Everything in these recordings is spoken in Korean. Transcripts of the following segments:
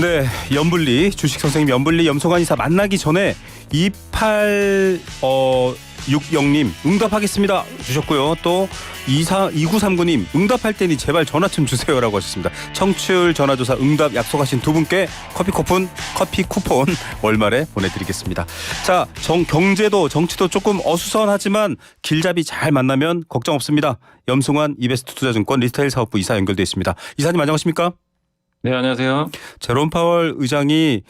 네, 염불리 주식 선생님 염불리 염소관 이사 만나기 전에 2860님 응답하겠습니다 주셨고요. 또 2939님 응답할 때니 제발 전화 좀 주세요라고 하셨습니다. 청취율 전화조사 응답 약속하신 두 분께 커피 쿠폰 월말에 보내드리겠습니다. 자, 경제도 정치도 조금 어수선하지만 길잡이 잘 만나면 걱정 없습니다. 염승환 이베스트 투자증권 리테일 사업부 이사 연결돼 있습니다. 이사님 안녕하십니까? 네, 안녕하세요. 제롬 파월 의장이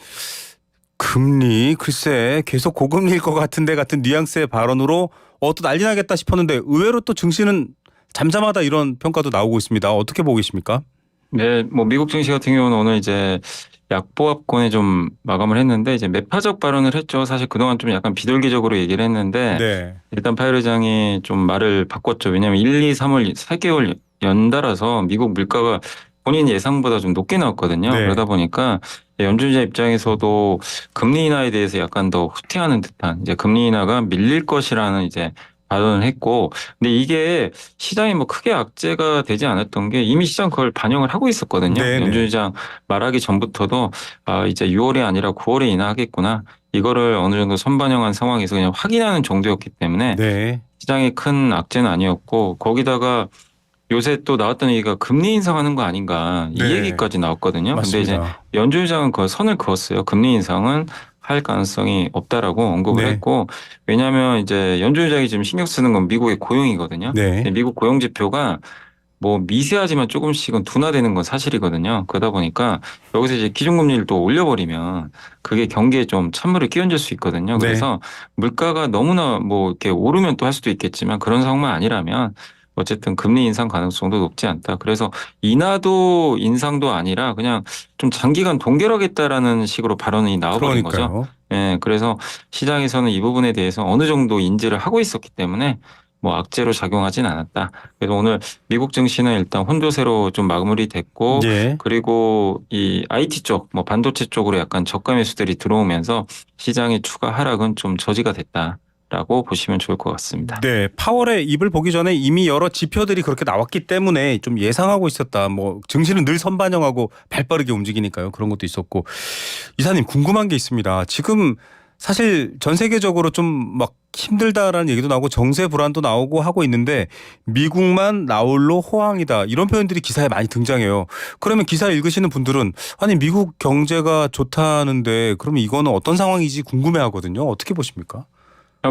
금리 글쎄 계속 고금리일 것 같은데 같은 뉘앙스의 발언으로 또 난리 나겠다 싶었는데 의외로 또 증시는 잠잠하다 이런 평가도 나오고 있습니다. 어떻게 보고 계십니까? 네, 뭐 미국 증시 같은 경우는 오늘 이제 약보합권에 좀 마감을 했는데 이제 매파적 발언을 했죠. 사실 그동안 좀 약간 비둘기적으로 얘기를 했는데 네. 일단 파월 의장이 좀 말을 바꿨죠. 왜냐하면 1, 2, 3월 4개월 연달아서 미국 물가가 본인 예상보다 좀 높게 나왔거든요. 네. 그러다 보니까 연준자 입장에서도 금리 인하에 대해서 약간 더 후퇴하는 듯한 이제 금리 인하가 밀릴 것이라는 이제 발언을 했고, 근데 이게 시장이 뭐 크게 악재가 되지 않았던 게 이미 시장 그걸 반영을 하고 있었거든요. 네네. 연준 의장 말하기 전부터도 이제 6월이 아니라 9월에 인하하겠구나. 이거를 어느 정도 선반영한 상황에서 그냥 확인하는 정도였기 때문에 네. 시장에 큰 악재는 아니었고, 거기다가 요새 또 나왔던 얘기가 금리 인상하는 거 아닌가 이 네. 얘기까지 나왔거든요. 근데 맞습니다. 이제 연준 의장은 그 선을 그었어요. 금리 인상은 할 가능성이 없다라고 언급을 네. 했고, 왜냐하면 이제 연준 의장이 지금 신경 쓰는 건 미국의 고용이거든요. 네. 근데 미국 고용 지표가 뭐 미세하지만 조금씩은 둔화되는 건 사실이거든요. 그러다 보니까 여기서 이제 기준금리를 또 올려버리면 그게 경기에 좀 찬물을 끼얹을 수 있거든요. 네. 그래서 물가가 너무나 뭐 이렇게 오르면 또 할 수도 있겠지만 그런 상황만 아니라면 어쨌든 금리 인상 가능성도 높지 않다. 그래서 인하도 인상도 아니라 그냥 좀 장기간 동결하겠다라는 식으로 발언이 나와버린 거죠. 그러니까요. 예, 그래서 시장에서는 이 부분에 대해서 어느 정도 인지를 하고 있었기 때문에 뭐 악재로 작용하진 않았다. 그래서 오늘 미국 증시는 일단 혼조세로 좀 마무리됐고, 예. 그리고 이 IT 쪽, 뭐 반도체 쪽으로 약간 저가 매수들이 들어오면서 시장의 추가 하락은 좀 저지가 됐다라고 보시면 좋을 것 같습니다. 네, 파월의 입을 보기 전에 이미 여러 지표들이 그렇게 나왔기 때문에 좀 예상하고 있었다. 뭐 증시는 늘 선반영하고 발빠르게 움직이니까요. 그런 것도 있었고. 이사님 궁금한 게 있습니다. 지금 사실 전 세계적으로 좀 막 힘들다라는 얘기도 나오고 정세 불안도 나오고 하고 있는데 미국만 나홀로 호황이다. 이런 표현들이 기사에 많이 등장해요. 그러면 기사 읽으시는 분들은 아니 미국 경제가 좋다는데 그러면 이거는 어떤 상황이지 궁금해하거든요. 어떻게 보십니까?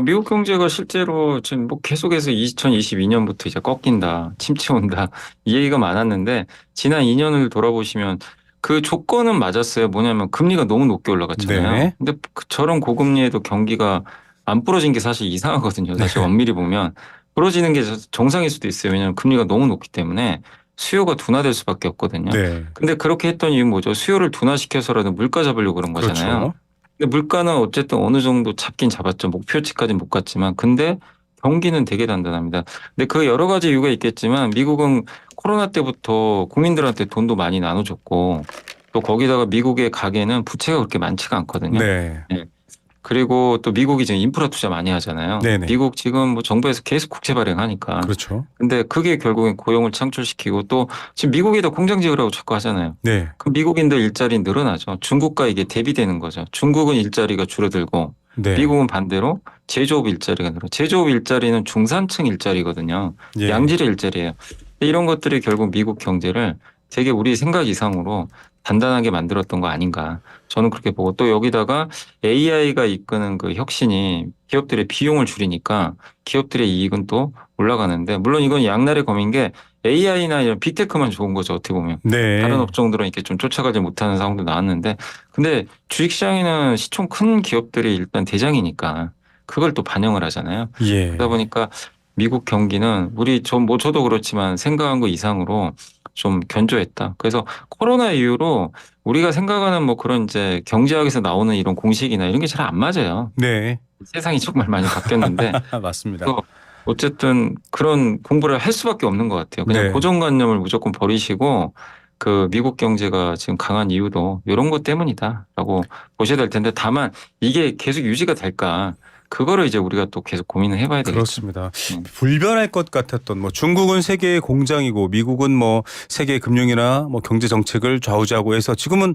미국 경제가 실제로 지금 뭐 계속해서 2022년부터 이제 꺾인다, 침체 온다 이 얘기가 많았는데 지난 2년을 돌아보시면 그 조건은 맞았어요. 뭐냐면 금리가 너무 높게 올라갔잖아요. 네. 근데 저런 고금리에도 경기가 안 부러진 게 사실 이상하거든요. 사실 네. 엄밀히 보면 부러지는 게 정상일 수도 있어요. 왜냐하면 금리가 너무 높기 때문에 수요가 둔화될 수밖에 없거든요. 네. 근데 그렇게 했던 이유는 뭐죠? 수요를 둔화시켜서라도 물가 잡으려고 그런 거잖아요. 그렇죠. 근데 물가는 어쨌든 어느 정도 잡긴 잡았죠. 목표치까지는 못 갔지만. 근데 경기는 되게 단단합니다. 근데 그 여러 가지 이유가 있겠지만 미국은 코로나 때부터 국민들한테 돈도 많이 나눠줬고 또 거기다가 미국의 가계는 부채가 그렇게 많지가 않거든요. 네. 네. 그리고 또 미국이 지금 인프라 투자 많이 하잖아요. 네네. 미국 지금 뭐 정부에서 계속 국채 발행하니까. 그렇죠. 근데 그게 결국엔 고용을 창출시키고 또 지금 미국에다 공장 지으라고 자꾸 하잖아요. 네. 그럼 미국인들 일자리 늘어나죠. 중국과 이게 대비되는 거죠. 중국은 일자리가 줄어들고 네. 미국은 반대로 제조업 일자리가 늘어. 제조업 일자리는 중산층 일자리거든요. 예. 양질의 일자리예요. 이런 것들이 결국 미국 경제를 되게 우리 생각 이상으로 단단하게 만들었던 거 아닌가. 저는 그렇게 보고 또 여기다가 AI가 이끄는 그 혁신이 기업들의 비용을 줄이니까 기업들의 이익은 또 올라가는데 물론 이건 양날의 검인 게 AI나 이런 빅테크만 좋은 거죠. 어떻게 보면. 네. 다른 업종들은 이렇게 좀 쫓아가지 못하는 상황도 나왔는데 근데 주식시장에는 시총 큰 기업들이 일단 대장이니까 그걸 또 반영을 하잖아요. 예. 그러다 보니까 미국 경기는 저도 그렇지만 생각한 것 이상으로 좀 견조했다. 그래서 코로나 이후로 우리가 생각하는 뭐 그런 이제 경제학에서 나오는 이런 공식이나 이런 게 잘 안 맞아요. 네. 세상이 정말 많이 바뀌었는데 맞습니다. 또 어쨌든 그런 공부를 할 수밖에 없는 것 같아요. 그냥 네. 고정관념을 무조건 버리시고 그 미국 경제가 지금 강한 이유도 이런 것 때문이다라고 보셔야 될 텐데 다만 이게 계속 유지가 될까 그거를 이제 우리가 또 계속 고민을 해봐야 되겠죠. 그렇습니다. 불변할 것 같았던 뭐 중국은 세계의 공장이고 미국은 뭐 세계 금융이나 뭐 경제 정책을 좌우지하고 해서 지금은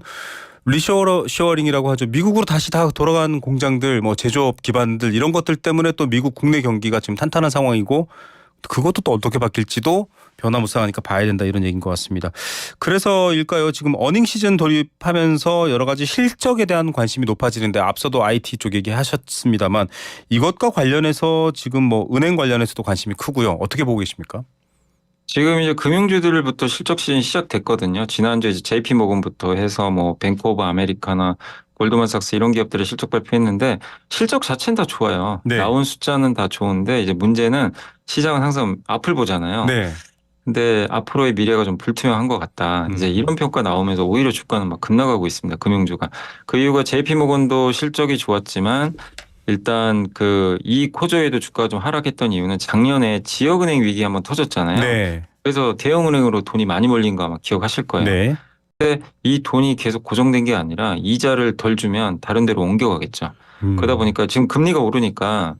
리쇼어링이라고 하죠. 미국으로 다시 다 돌아간 공장들, 뭐 제조업 기반들 이런 것들 때문에 또 미국 국내 경기가 지금 탄탄한 상황이고 그것도 또 어떻게 바뀔지도 변화무쌍하니까 봐야 된다 이런 얘기인 것 같습니다. 그래서일까요? 지금 어닝 시즌 돌입하면서 여러 가지 실적에 대한 관심이 높아지는데 앞서도 IT 쪽 얘기하셨습니다만 이것과 관련해서 지금 뭐 은행 관련해서도 관심이 크고요. 어떻게 보고 계십니까? 지금 이제 금융주들부터 실적 시즌 시작됐거든요. 지난주에 이제 JP 모건부터 해서 뭐 뱅크 오브 아메리카나 골드만삭스 이런 기업들의 실적 발표했는데 실적 자체는 다 좋아요. 네. 나온 숫자는 다 좋은데 이제 문제는 시장은 항상 앞을 보잖아요. 네. 근데 앞으로의 미래가 좀 불투명한 것 같다. 이제 이런 평가 나오면서 오히려 주가는 막 급락하고 있습니다. 금융주가. 그 이유가 JP 모건도 실적이 좋았지만 일단 그 이 코저에도 주가가 좀 하락했던 이유는 작년에 지역은행 위기 한번 터졌잖아요. 네. 그래서 대형은행으로 돈이 많이 몰린 거 아마 기억하실 거예요. 네. 이 돈이 계속 고정된 게 아니라 이자를 덜 주면 다른 데로 옮겨가겠죠. 그러다 보니까 지금 금리가 오르니까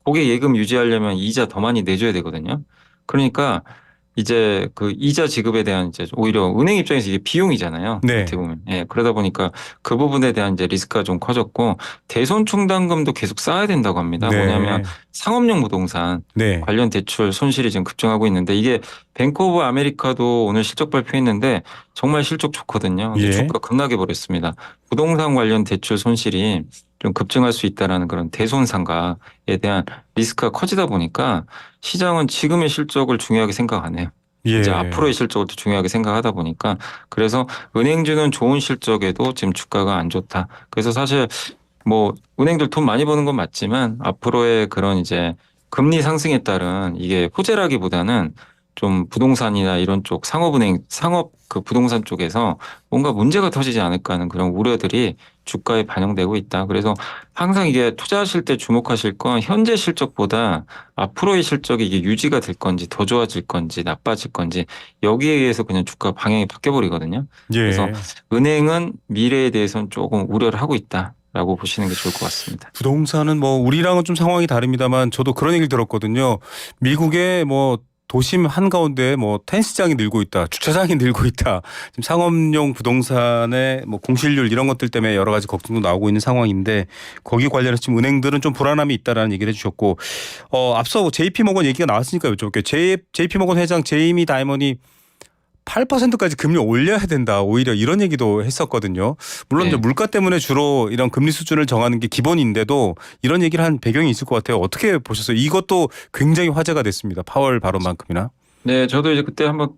고객 예금 유지하려면 이자 더 많이 내줘야 되거든요. 그러니까 이제 그 이자 지급에 대한 이제 오히려 은행 입장에서 이게 비용이잖아요. 네. 어떻게 보면. 예. 그러다 보니까 그 부분에 대한 이제 리스크가 좀 커졌고 대손 충당금도 계속 쌓아야 된다고 합니다. 네. 뭐냐면 상업용 부동산 네. 관련 대출 손실이 지금 급증하고 있는데 이게 뱅크 오브 아메리카도 오늘 실적 발표했는데 정말 실적 좋거든요. 근데 예. 주가 급락해 버렸습니다. 부동산 관련 대출 손실이 좀 급증할 수 있다라는 그런 대손상가에 대한 리스크가 커지다 보니까 시장은 지금의 실적을 중요하게 생각 안 해요. 예. 이제 앞으로의 실적을 더 중요하게 생각하다 보니까 그래서 은행주는 좋은 실적에도 지금 주가가 안 좋다. 그래서 사실 뭐 은행들 돈 많이 버는 건 맞지만 앞으로의 그런 이제 금리 상승에 따른 이게 호재라기보다는 좀 부동산이나 이런 쪽 상업은행 상업 그 부동산 쪽에서 뭔가 문제가 터지지 않을까 하는 그런 우려들이 주가에 반영되고 있다. 그래서 항상 이게 투자하실 때 주목하실 건 현재 실적보다 앞으로의 실적이 이게 유지가 될 건지 더 좋아질 건지 나빠질 건지 여기에 의해서 그냥 주가 방향이 바뀌어 버리거든요. 예. 그래서 은행은 미래에 대해서는 조금 우려를 하고 있다. 라고 보시는 게 좋을 것 같습니다. 부동산은 뭐 우리랑은 좀 상황이 다릅니다만 저도 그런 얘기를 들었거든요. 미국의 뭐 도심 한가운데 뭐 테니스장이 늘고 있다. 주차장이 늘고 있다. 지금 상업용 부동산의 뭐 공실률 이런 것들 때문에 여러 가지 걱정도 나오고 있는 상황인데 거기 관련해서 지금 은행들은 좀 불안함이 있다라는 얘기를 해주셨고 앞서 JP 모건 얘기가 나왔으니까 여쭤볼게요. JP 모건 회장 제이미 다이먼이 8%까지 금리 올려야 된다. 오히려 이런 얘기도 했었거든요. 물론 이제 네. 물가 때문에 주로 이런 금리 수준을 정하는 게 기본인데도 이런 얘기를 한 배경이 있을 것 같아요. 어떻게 보셨어요? 이것도 굉장히 화제가 됐습니다. 파월 발언만큼이나. 네, 저도 이제 그때 한번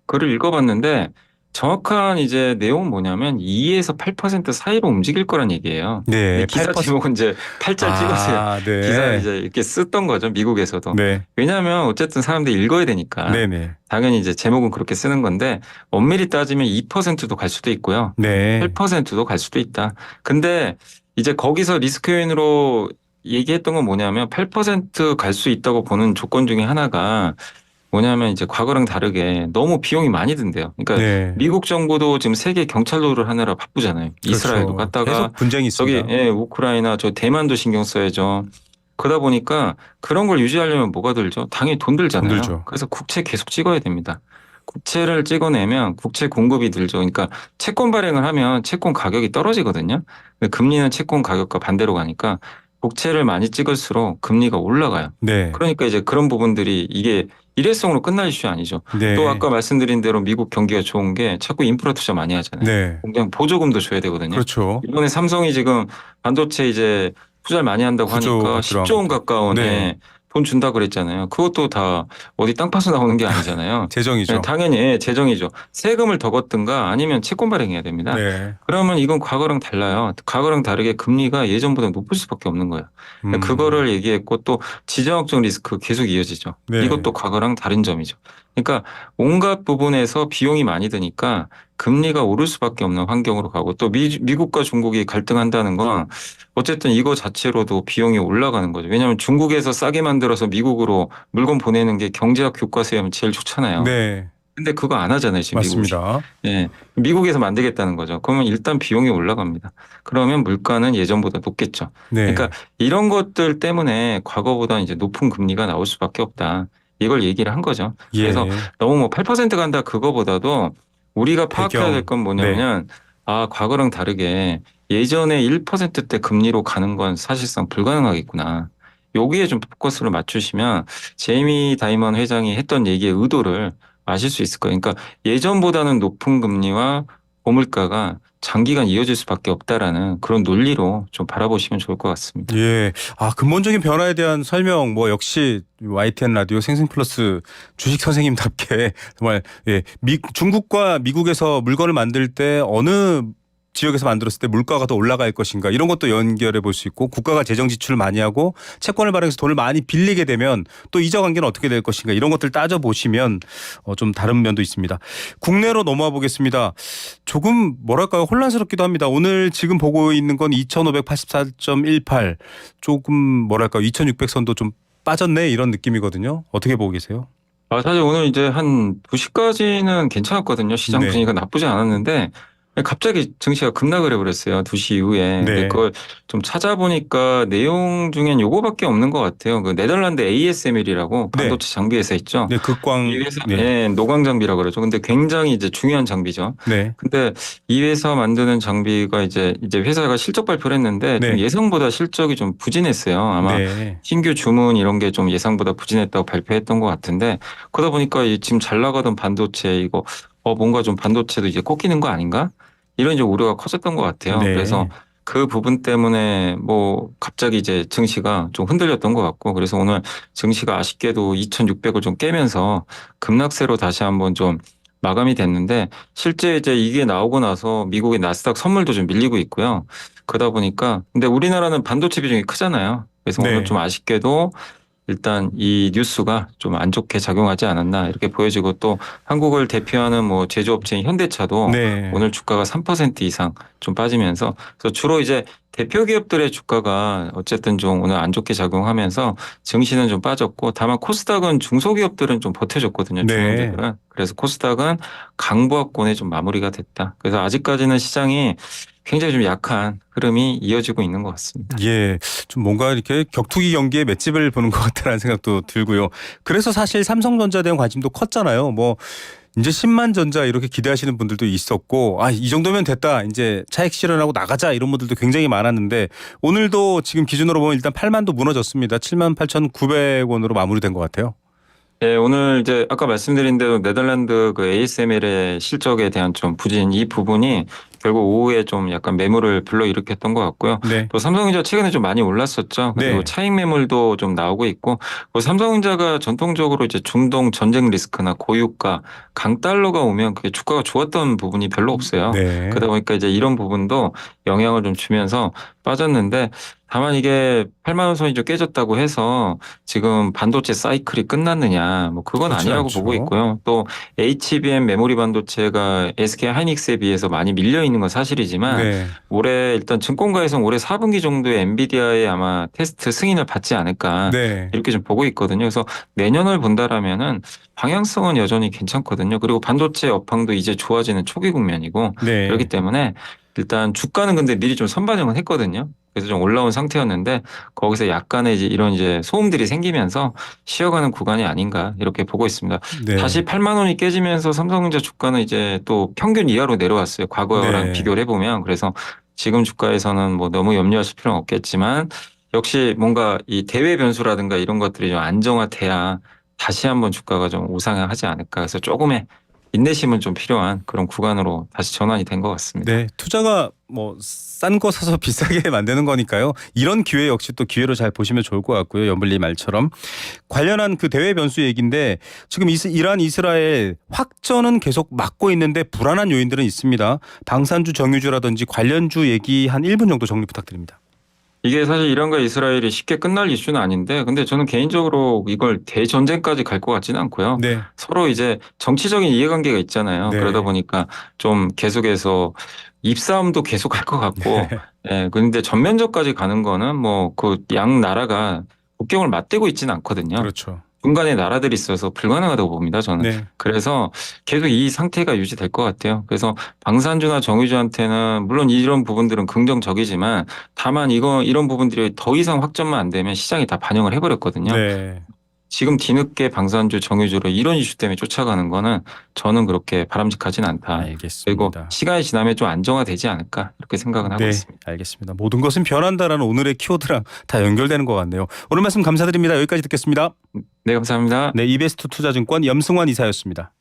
글을 읽어봤는데 정확한 이제 내용은 뭐냐면 2에서 8% 사이로 움직일 거란 얘기예요. 네. 근데 기사 제목은 이제 팔자 찍으세요. 아, 네. 기사를 이제 이렇게 썼던 거죠. 미국에서도. 네. 왜냐하면 어쨌든 사람들이 읽어야 되니까 네네. 당연히 이제 제목은 그렇게 쓰는 건데 엄밀히 따지면 2%도 갈 수도 있고요. 네. 8%도 갈 수도 있다. 근데 이제 거기서 리스크 요인으로 얘기했던 건 뭐냐면 8% 갈 수 있다고 보는 조건 중에 하나가 뭐냐면 이제 과거랑 다르게 너무 비용이 많이 든대요. 그러니까 네. 미국 정부도 지금 세계 경찰로를 하느라 바쁘잖아요. 이스라엘도 그렇죠. 갔다가 계속 분쟁이 저기 있습니다. 예, 우크라이나 저 대만도 신경 써야죠. 그러다 보니까 그런 걸 유지하려면 뭐가 들죠? 당연히 돈 들잖아요. 돈 들죠. 그래서 국채 계속 찍어야 됩니다. 국채를 찍어내면 국채 공급이 들죠. 그러니까 채권 발행을 하면 채권 가격이 떨어지거든요. 근데 금리는 채권 가격과 반대로 가니까 국채를 많이 찍을수록 금리가 올라가요. 네. 그러니까 이제 그런 부분들이 이게 일회성으로 끝날 이슈 아니죠. 네. 또 아까 말씀드린 대로 미국 경기가 좋은 게 자꾸 인프라 투자 많이 하잖아요. 네. 공장 보조금도 줘야 되거든요. 그렇죠. 이번에 삼성이 지금 반도체 이제 투자를 많이 한다고 하니까 구조가 10조 원 가까운 네. 돈 준다 그랬잖아요. 그것도 다 어디 땅 파서 나오는 게 아니잖아요. 재정이죠. 네, 당연히 재정이죠. 세금을 더 걷든가 아니면 채권 발행해야 됩니다. 네. 그러면 이건 과거랑 달라요. 과거랑 다르게 금리가 예전보다 높을 수밖에 없는 거예요. 그거를 얘기했고 또 지정학적 리스크 계속 이어지죠. 네. 이것도 과거랑 다른 점이죠. 그러니까 온갖 부분에서 비용이 많이 드니까 금리가 오를 수밖에 없는 환경으로 가고 또 미국과 중국이 갈등한다는 건 어쨌든 이거 자체로도 비용이 올라가는 거죠. 왜냐하면 중국에서 싸게 만들어서 미국으로 물건 보내는 게 경제학 교과서에 하면 제일 좋잖아요. 네. 근데 그거 안 하잖아요. 지금 미국이. 맞습니다. 예, 미국에서 만들겠다는 거죠. 그러면 일단 비용이 올라갑니다. 그러면 물가는 예전보다 높겠죠. 네. 그러니까 이런 것들 때문에 과거보다 이제 높은 금리가 나올 수밖에 없다. 이걸 얘기를 한 거죠. 예. 그래서 너무 뭐 8% 간다 그거보다도 우리가 파악해야 배경. 될 건 뭐냐면 과거랑 다르게 예전에 1%대 금리로 가는 건 사실상 불가능하겠구나. 여기에 좀 포커스를 맞추시면 제이미 다이먼 회장이 했던 얘기의 의도를 아실 수 있을 거예요. 그러니까 예전보다는 높은 금리와 고물가가 장기간 이어질 수밖에 없다라는 그런 논리로 좀 바라보시면 좋을 것 같습니다. 예. 근본적인 변화에 대한 설명, 뭐, 역시 YTN 라디오 생생플러스 주식 선생님답게 정말, 예. 중국과 미국에서 물건을 만들 때 어느 지역에서 만들었을 때 물가가 더 올라갈 것인가 이런 것도 연결해 볼 수 있고 국가가 재정 지출을 많이 하고 채권을 발행해서 돈을 많이 빌리게 되면 또 이자 관계는 어떻게 될 것인가 이런 것들 따져보시면 좀 다른 면도 있습니다. 국내로 넘어와 보겠습니다. 조금 뭐랄까요 혼란스럽기도 합니다. 오늘 지금 보고 있는 건 2584.18 조금 뭐랄까요 2600선도 좀 빠졌네 이런 느낌이거든요. 어떻게 보고 계세요? 사실 오늘 이제 한 2시까지는 괜찮았거든요. 시장 네. 분위기가 나쁘지 않았는데 갑자기 증시가 급락을 해버렸어요. 2시 이후에. 근데 네. 그걸 좀 찾아보니까 내용 중엔 요거밖에 없는 것 같아요. 그 네덜란드 ASML이라고 네. 반도체 장비 회사 있죠. 네, 이 극광. 회사, 네. 예, 노광 장비라고 그러죠. 근데 굉장히 이제 중요한 장비죠. 네. 근데 이 회사 만드는 장비가 이제 회사가 실적 발표를 했는데 좀 네. 예상보다 실적이 좀 부진했어요. 아마 네. 신규 주문 이런 게 좀 예상보다 부진했다고 발표했던 것 같은데 그러다 보니까 지금 잘 나가던 반도체 이거 뭔가 좀 반도체도 이제 꺾이는 거 아닌가? 이런 이제 우려가 커졌던 것 같아요. 네. 그래서 그 부분 때문에 뭐 갑자기 이제 증시가 좀 흔들렸던 것 같고 그래서 오늘 증시가 아쉽게도 2,600을 좀 깨면서 급락세로 다시 한번 좀 마감이 됐는데 실제 이제 이게 나오고 나서 미국의 나스닥 선물도 좀 밀리고 있고요. 그러다 보니까 근데 우리나라는 반도체 비중이 크잖아요. 그래서 네. 오늘 좀 아쉽게도 일단 이 뉴스가 좀 안 좋게 작용하지 않았나 이렇게 보여지고 또 한국을 대표하는 뭐 제조업체인 현대차도 네. 오늘 주가가 3% 이상 좀 빠지면서 그래서 주로 이제 대표 기업들의 주가가 어쨌든 좀 오늘 안 좋게 작용하면서 증시는 좀 빠졌고 다만 코스닥은 중소기업들은 좀 버텨줬거든요. 네. 중형주들은. 그래서 코스닥은 강보합권에 좀 마무리가 됐다. 그래서 아직까지는 시장이 굉장히 좀 약한 흐름이 이어지고 있는 것 같습니다. 예, 좀 뭔가 이렇게 격투기 경기에 맷집을 보는 것 같다는 생각도 들고요. 그래서 사실 삼성전자에 대한 관심도 컸잖아요. 뭐 이제 10만 전자 이렇게 기대하시는 분들도 있었고, 이 정도면 됐다. 이제 차익 실현하고 나가자 이런 분들도 굉장히 많았는데 오늘도 지금 기준으로 보면 일단 8만도 무너졌습니다. 78,900원으로 마무리된 것 같아요. 네, 오늘 이제 아까 말씀드린 대로 네덜란드 그 ASML의 실적에 대한 좀 부진 이 부분이 결국 오후에 좀 약간 매물을 불러일으켰던 것 같고요. 네. 또 삼성전자 최근에 좀 많이 올랐었죠. 그리고 네. 차익 매물도 좀 나오고 있고 삼성전자가 전통적으로 이제 중동 전쟁 리스크나 고유가 강달러가 오면 그게 주가가 좋았던 부분이 별로 없어요. 네. 그러다 보니까 이제 이런 부분도 영향을 좀 주면서 빠졌는데 다만 이게 8만 원 선이 좀 깨졌다고 해서 지금 반도체 사이클이 끝났느냐 뭐 그건 그렇진 아니라고 않죠. 보고 있고요. 또 HBM 메모리 반도체가 SK 하이닉스에 비해서 많이 밀려 있는 건 사실이지만 네. 올해 일단 증권가에서는 올해 4분기 정도에 엔비디아의 아마 테스트 승인을 받지 않을까 네. 이렇게 좀 보고 있거든요. 그래서 내년을 본다라면은 방향성은 여전히 괜찮거든요. 그리고 반도체 업황도 이제 좋아지는 초기 국면이고 네. 그렇기 때문에 일단 주가는 근데 미리 좀 선반영은 했거든요. 그래서 좀 올라온 상태였는데 거기서 약간의 이제 이런 이제 소음들이 생기면서 쉬어가는 구간이 아닌가 이렇게 보고 있습니다. 네. 다시 8만 원이 깨지면서 삼성전자 주가는 이제 또 평균 이하로 내려왔어요. 과거랑 네. 비교를 해보면 그래서 지금 주가에서는 뭐 너무 염려하실 필요는 없겠지만 역시 뭔가 이 대외 변수라든가 이런 것들이 좀 안정화돼야 다시 한번 주가가 좀 우상향하지 않을까. 그래서 조금의 인내심은 좀 필요한 그런 구간으로 다시 전환이 된 것 같습니다. 네, 투자가 뭐 싼 거 사서 비싸게 만드는 거니까요. 이런 기회 역시 또 기회로 잘 보시면 좋을 것 같고요. 연블리 말처럼 관련한 그 대외 변수 얘기인데 지금 이란 이스라엘 확전은 계속 막고 있는데 불안한 요인들은 있습니다. 방산주 정유주라든지 관련주 얘기 한 1분 정도 정리 부탁드립니다. 이게 사실 이란과 이스라엘이 쉽게 끝날 이슈는 아닌데 근데 저는 개인적으로 이걸 대전쟁까지 갈 것 같지는 않고요. 네, 서로 이제 정치적인 이해관계가 있잖아요. 네. 그러다 보니까 좀 계속해서 입싸움도 계속 할 것 같고 예, 근데 전면전까지 가는 거는 뭐 그 양 나라가 국경을 맞대고 있지는 않거든요. 그렇죠. 중간에 나라들이 있어서 불가능하다고 봅니다, 저는. 네, 그래서 계속 이 상태가 유지될 것 같아요. 그래서 방산주나 정유주한테는 물론 이런 부분들은 긍정적이지만 다만 이런 부분들이 더 이상 확전만 안 되면 시장이 다 반영을 해버렸거든요. 네, 지금 뒤늦게 방산주, 정유주로 이런 이슈 때문에 쫓아가는 거는 저는 그렇게 바람직하진 않다. 그리고 알겠습니다. 시간이 지나면 좀 안정화되지 않을까 이렇게 생각은 하고 네, 있습니다. 알겠습니다. 모든 것은 변한다라는 오늘의 키워드랑 다 연결되는 것 같네요. 오늘 말씀 감사드립니다. 여기까지 듣겠습니다. 네, 감사합니다. 네, 이베스트 투자증권 염승환 이사였습니다.